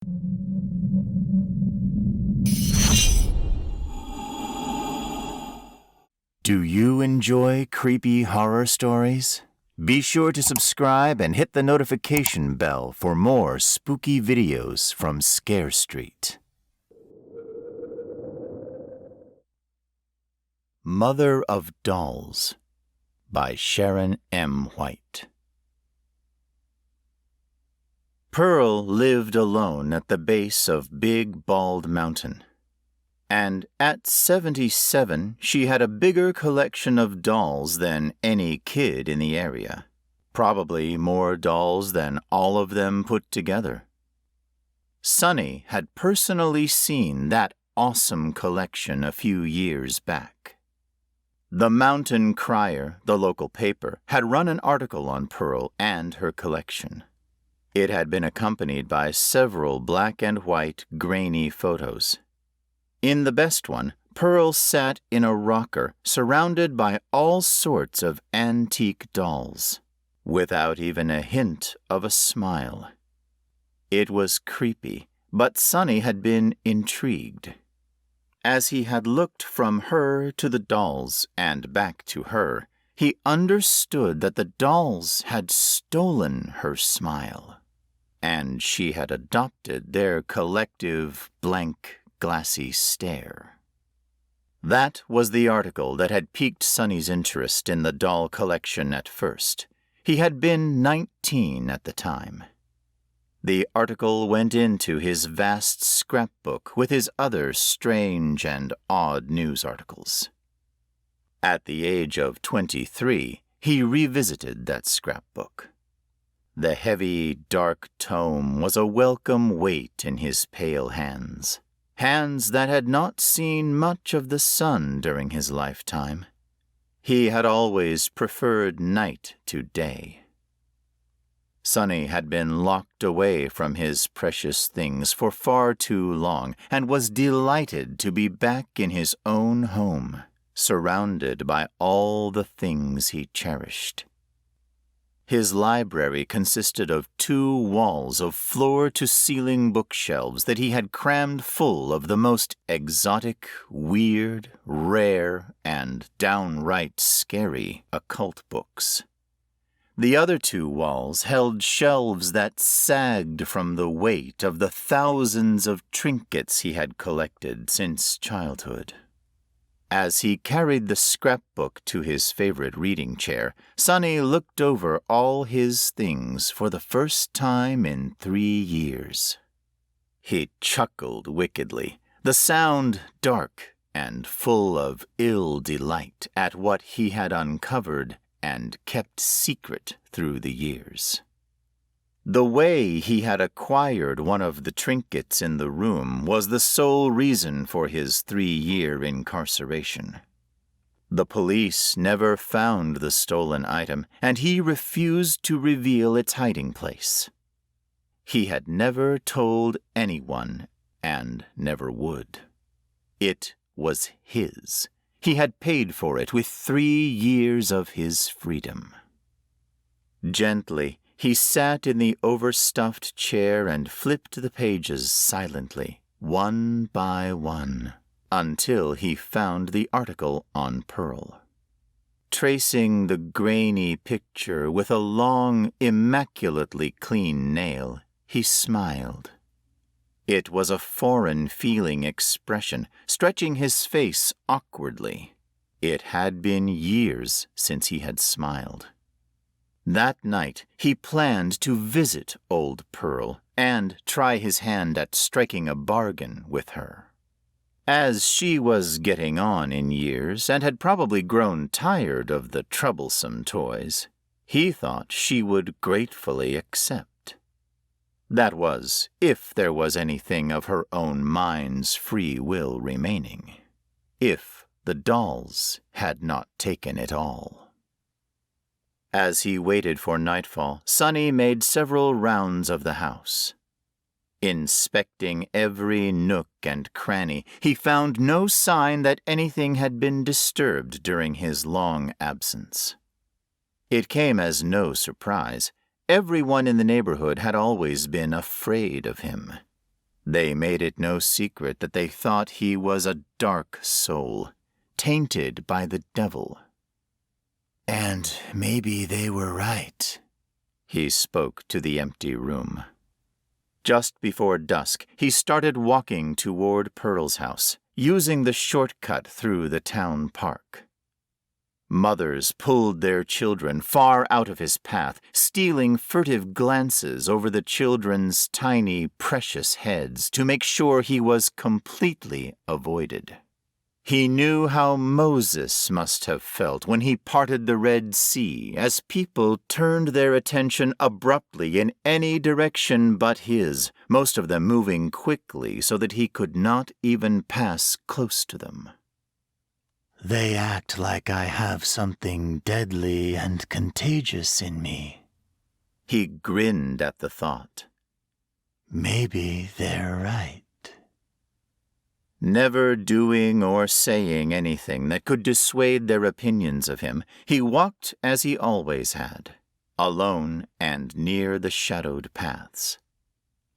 Do you enjoy creepy horror stories? Be sure to subscribe and hit the notification bell for more spooky videos from Scare Street. Mother of Dolls by Sharon M. White. Pearl lived alone at the base of Big Bald Mountain. And at 77, she had a bigger collection of dolls than any kid in the area. Probably more dolls than all of them put together. Sunny had personally seen that awesome collection a few years back. The Mountain Crier, the local paper, had run an article on Pearl and her collection. It had been accompanied by several black and white, grainy photos. In the best one, Pearl sat in a rocker surrounded by all sorts of antique dolls, without even a hint of a smile. It was creepy, but Sunny had been intrigued. As he had looked from her to the dolls and back to her, he understood that the dolls had stolen her smile, and she had adopted their collective blank, glassy stare. That was the article that had piqued Sunny's interest in the doll collection at first. He had been 19 at the time. The article went into his vast scrapbook with his other strange and odd news articles. At the age of 23, he revisited that scrapbook. The heavy, dark tome was a welcome weight in his pale hands. Hands that had not seen much of the sun during his lifetime. He had always preferred night to day. Sunny had been locked away from his precious things for far too long and was delighted to be back in his own home, surrounded by all the things he cherished. His library consisted of 2 walls of floor-to-ceiling bookshelves that he had crammed full of the most exotic, weird, rare, and downright scary occult books. The other 2 walls held shelves that sagged from the weight of the thousands of trinkets he had collected since childhood. As he carried the scrapbook to his favorite reading chair, Sunny looked over all his things for the first time in 3 years. He chuckled wickedly, the sound dark and full of ill delight at what he had uncovered and kept secret through the years. The way he had acquired one of the trinkets in the room was the sole reason for his 3-year incarceration. The police never found the stolen item, and he refused to reveal its hiding place. He had never told anyone, and never would. It was his. He had paid for it with 3 years of his freedom. Gently, he sat in the overstuffed chair and flipped the pages silently, one by one, until he found the article on Pearl. Tracing the grainy picture with a long, immaculately clean nail, he smiled. It was a foreign-feeling expression, stretching his face awkwardly. It had been years since he had smiled. That night, he planned to visit old Pearl and try his hand at striking a bargain with her. As she was getting on in years and had probably grown tired of the troublesome toys, he thought she would gratefully accept. That was, if there was anything of her own mind's free will remaining. If the dolls had not taken it all. As he waited for nightfall, Sunny made several rounds of the house. Inspecting every nook and cranny, he found no sign that anything had been disturbed during his long absence. It came as no surprise. Everyone in the neighborhood had always been afraid of him. They made it no secret that they thought he was a dark soul, tainted by the devil. And maybe they were right, he spoke to the empty room. Just before dusk, he started walking toward Pearl's house, using the shortcut through the town park. Mothers pulled their children far out of his path, stealing furtive glances over the children's tiny, precious heads to make sure he was completely avoided. He knew how Moses must have felt when he parted the Red Sea as people turned their attention abruptly in any direction but his, most of them moving quickly so that he could not even pass close to them. They act like I have something deadly and contagious in me. He grinned at the thought. Maybe they're right. Never doing or saying anything that could dissuade their opinions of him, he walked as he always had, alone and near the shadowed paths.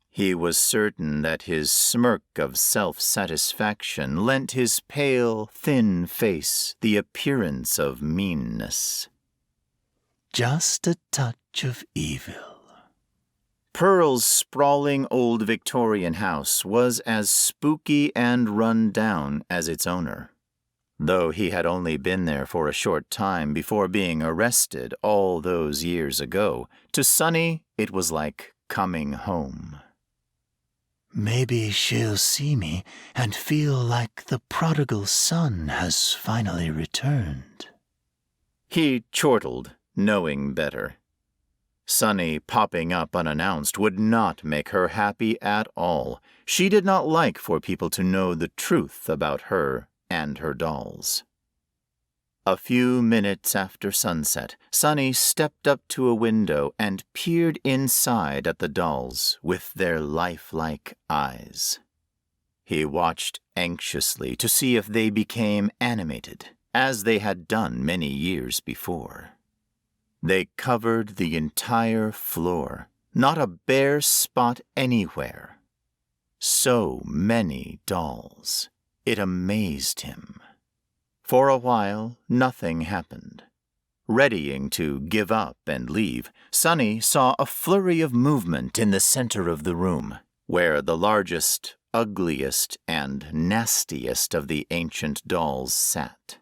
He was certain that his smirk of self-satisfaction lent his pale, thin face the appearance of meanness. Just a touch of evil. Pearl's sprawling old Victorian house was as spooky and run down as its owner. Though he had only been there for a short time before being arrested all those years ago, to Sunny it was like coming home. Maybe she'll see me and feel like the prodigal son has finally returned. He chortled, knowing better. Sunny popping up unannounced would not make her happy at all. She did not like for people to know the truth about her and her dolls. A few minutes after sunset, Sunny stepped up to a window and peered inside at the dolls with their lifelike eyes. He watched anxiously to see if they became animated, as they had done many years before. They covered the entire floor, not a bare spot anywhere. So many dolls. It amazed him. For a while, nothing happened. Readying to give up and leave, Sunny saw a flurry of movement in the center of the room, where the largest, ugliest, and nastiest of the ancient dolls sat.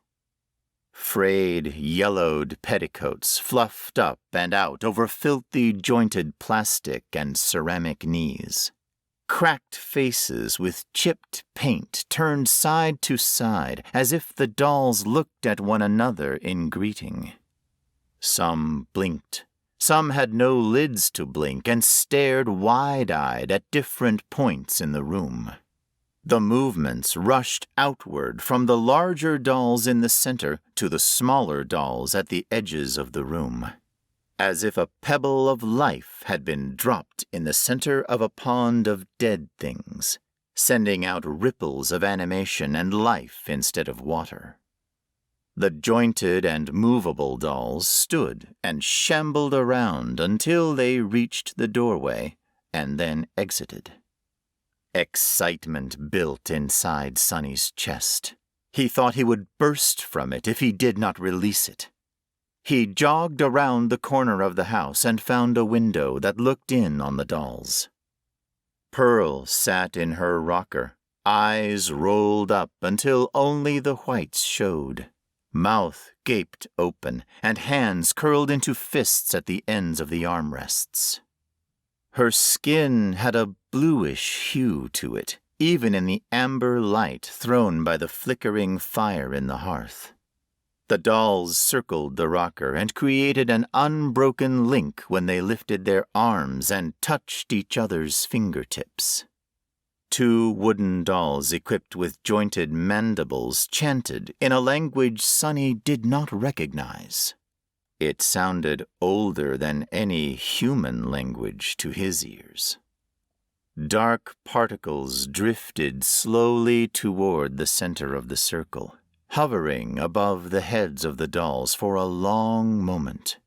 Frayed, yellowed petticoats fluffed up and out over filthy, jointed plastic and ceramic knees. Cracked faces with chipped paint turned side to side as if the dolls looked at one another in greeting. Some blinked. Some had no lids to blink and stared wide-eyed at different points in the room. The movements rushed outward from the larger dolls in the center to the smaller dolls at the edges of the room, as if a pebble of life had been dropped in the center of a pond of dead things, sending out ripples of animation and life instead of water. The jointed and movable dolls stood and shambled around until they reached the doorway and then exited. Excitement built inside Sunny's chest. He thought he would burst from it if he did not release it. He jogged around the corner of the house and found a window that looked in on the dolls. Pearl sat in her rocker, eyes rolled up until only the whites showed, mouth gaped open, and hands curled into fists at the ends of the armrests. Her skin had a bluish hue to it, even in the amber light thrown by the flickering fire in the hearth. The dolls circled the rocker and created an unbroken link when they lifted their arms and touched each other's fingertips. Two wooden dolls equipped with jointed mandibles chanted in a language Sunny did not recognize. It sounded older than any human language to his ears. Dark particles drifted slowly toward the center of the circle, hovering above the heads of the dolls for a long moment,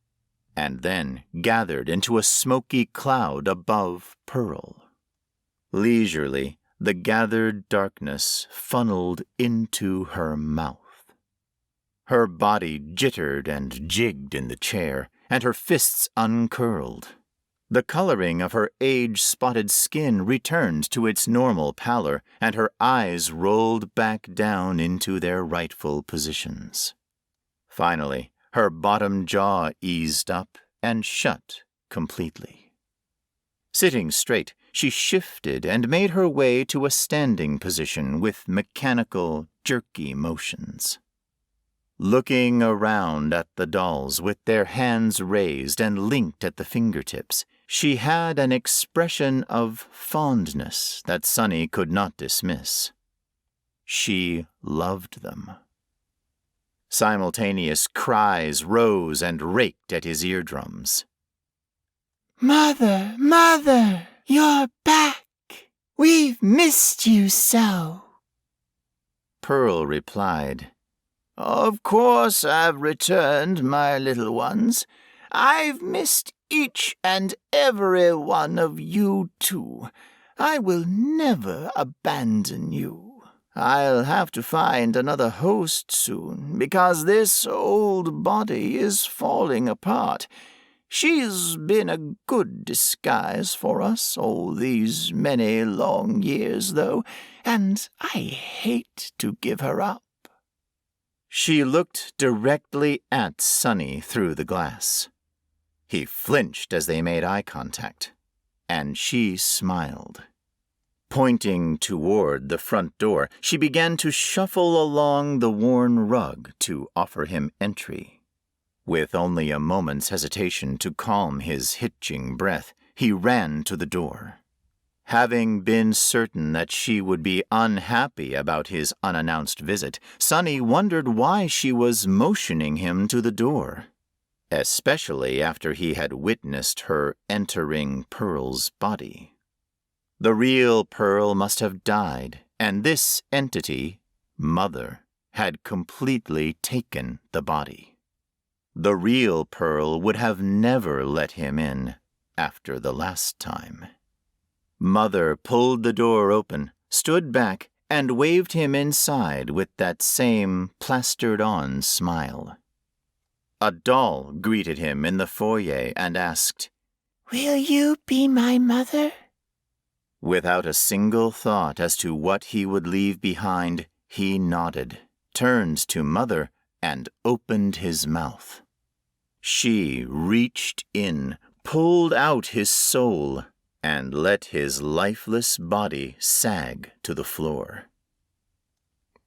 and then gathered into a smoky cloud above Pearl. Leisurely, the gathered darkness funneled into her mouth. Her body jittered and jigged in the chair, and her fists uncurled. The coloring of her age-spotted skin returned to its normal pallor, and her eyes rolled back down into their rightful positions. Finally, her bottom jaw eased up and shut completely. Sitting straight, she shifted and made her way to a standing position with mechanical, jerky motions. Looking around at the dolls with their hands raised and linked at the fingertips, she had an expression of fondness that Sonny could not dismiss. She loved them. Simultaneous cries rose and raked at his eardrums. "Mother, Mother, you're back! We've missed you so!" Pearl replied, "Of course I've returned, my little ones. I've missed each and every one of you too. I will never abandon you. I'll have to find another host soon, because this old body is falling apart. She's been a good disguise for us all these many long years, though, and I hate to give her up." She looked directly at Sonny through the glass. He flinched as they made eye contact, and she smiled. Pointing toward the front door, she began to shuffle along the worn rug to offer him entry. With only a moment's hesitation to calm his hitching breath, he ran to the door. Having been certain that she would be unhappy about his unannounced visit, Sonny wondered why she was motioning him to the door, especially after he had witnessed her entering Pearl's body. The real Pearl must have died, and this entity, Mother, had completely taken the body. The real Pearl would have never let him in after the last time. Mother pulled the door open, stood back, and waved him inside with that same plastered-on smile. A doll greeted him in the foyer and asked, "Will you be my mother?" Without a single thought as to what he would leave behind, he nodded, turned to Mother, and opened his mouth. She reached in, pulled out his soul, and let his lifeless body sag to the floor.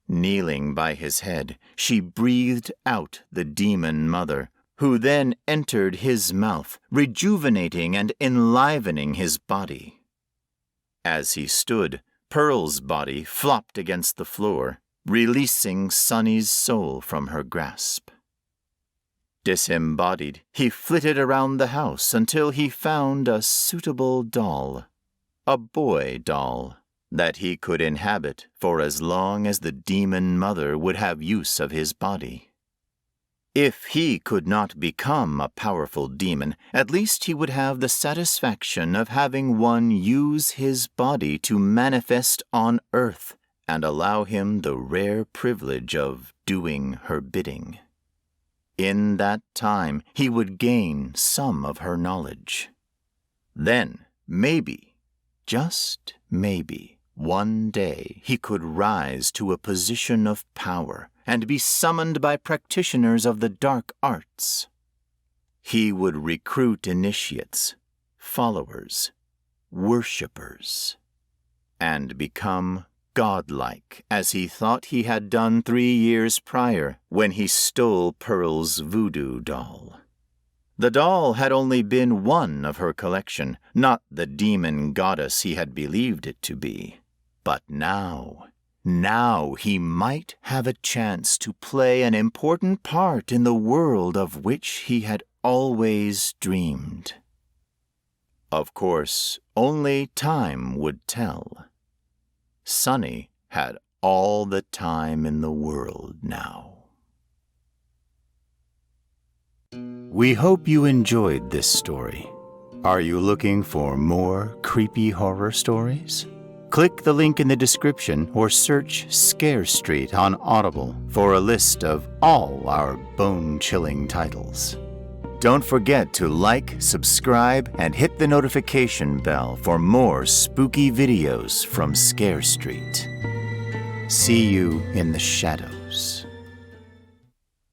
Kneeling by his head, she breathed out the demon Mother, who then entered his mouth, rejuvenating and enlivening his body. As he stood, Pearl's body flopped against the floor, releasing Sonny's soul from her grasp. Disembodied, he flitted around the house until he found a suitable doll, a boy doll, that he could inhabit for as long as the demon Mother would have use of his body. If he could not become a powerful demon, at least he would have the satisfaction of having one use his body to manifest on earth and allow him the rare privilege of doing her bidding. In that time, he would gain some of her knowledge. Then, maybe, just maybe, one day he could rise to a position of power and be summoned by practitioners of the dark arts. He would recruit initiates, followers, worshippers, and become godlike, as he thought he had done 3 years prior when he stole Pearl's voodoo doll. The doll had only been one of her collection, not the demon goddess he had believed it to be. But now he might have a chance to play an important part in the world of which he had always dreamed. Of course, only time would tell. Sonny had all the time in the world now. We hope you enjoyed this story. Are you looking for more creepy horror stories? Click the link in the description or search Scare Street on Audible for a list of all our bone-chilling titles. Don't forget to like, subscribe, and hit the notification bell for more spooky videos from Scare Street. See you in the shadows.